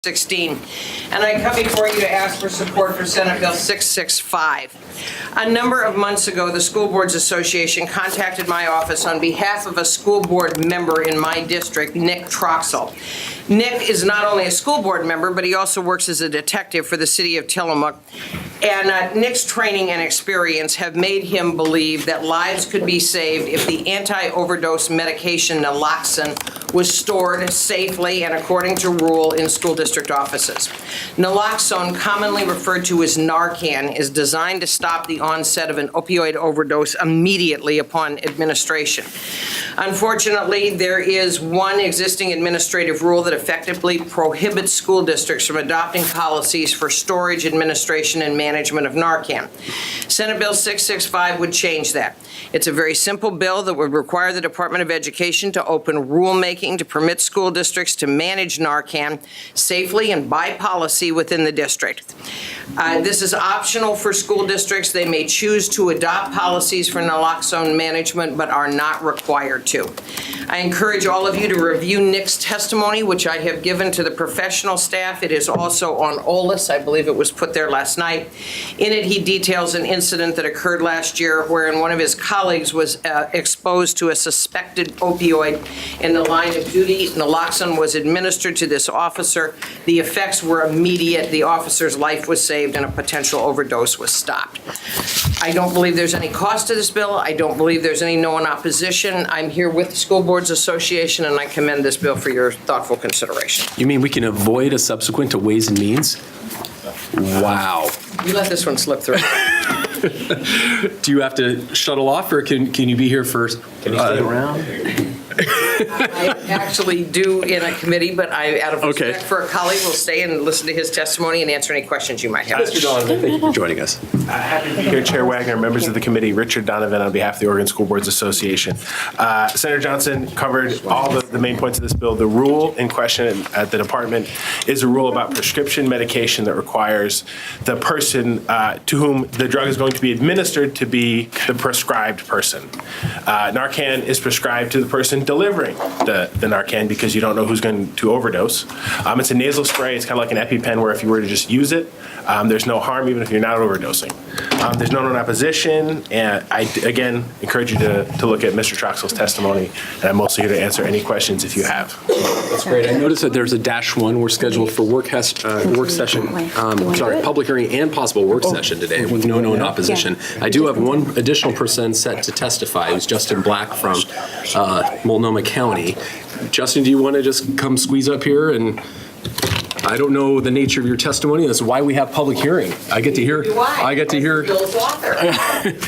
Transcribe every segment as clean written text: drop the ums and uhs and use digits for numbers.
16, and I come before you to ask for support for Senate Bill 665. A number of months ago, the School Boards Association contacted my office on behalf of a school board member in my district, Nick Troxel. Nick is not only a school board member, but he also works as a detective for the city of Tillamook. And Nick's training and experience have made him believe that lives could be saved if the anti-overdose medication naloxone was stored safely and according to rule in school district offices. Naloxone, commonly referred to as Narcan, is designed to stop the onset of an opioid overdose immediately upon administration. Unfortunately, there is one existing administrative rule that effectively prohibits school districts from adopting policies for storage, administration, and management of Narcan. Senate Bill 665 would change that. It's a very simple bill that would require the Department of Education to open rulemaking to permit school districts to manage Narcan safely and by policy within the district. This is optional for school districts. They may choose to adopt policies for naloxone management, but are not required to. I encourage all of you to review Nick's testimony, which I have given to the professional staff. It is also on OLIS. I believe it was put there last night. In it, he details an incident that occurred last year wherein one of his colleagues was exposed to a suspected opioid in the line of duty. Naloxone was administered to this officer. The effects were immediate. The officer's life was saved and a potential overdose was stopped. I don't believe there's any cost to this bill. I don't believe there's any no in opposition. I'm here with the School Boards Association, and I commend this bill for your thoughtful consideration. You mean we can avoid a subsequent to Ways and Means? Wow. You let this one slip through. Do you have to shuttle off, or can you be here first? Can you stay around? I actually do in a committee, but I, out of respect Okay. for a colleague, will stay and listen to his testimony and answer any questions you might have. Mr. Donovan, thank you for joining us. Happy to be here, Chair Wagner, members of the committee, Richard Donovan on behalf of the Oregon School Boards Association. Senator Johnson covered all the main points of this bill. The rule in question at the department is a rule about prescription medication that requires the person to whom the drug is going to be administered to be the prescribed person. Narcan is prescribed to the person delivering the Narcan because you don't know who's going to overdose. It's a nasal spray. It's kind of like an EpiPen where if you were to just use it, there's no harm even if you're not overdosing. There's no known opposition, and I, again, encourage you to look at Mr. Troxel's testimony, and I'm mostly here to answer any questions if you have. That's great. I noticed that there's a -1. We're scheduled for work session, public hearing and possible work session today with no known opposition. I do have one additional person set to testify, who's Justin Black from Multnomah County. Justin, do you want to just come squeeze up here? And I don't know the nature of your testimony. That's why we have public hearing. I get to hear. I get to hear. Bill's author.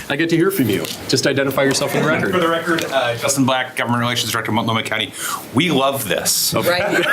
I get to hear from you. Just identify yourself for the record. For the record, Justin Black, Government Relations Director, Multnomah County. We love this. Right.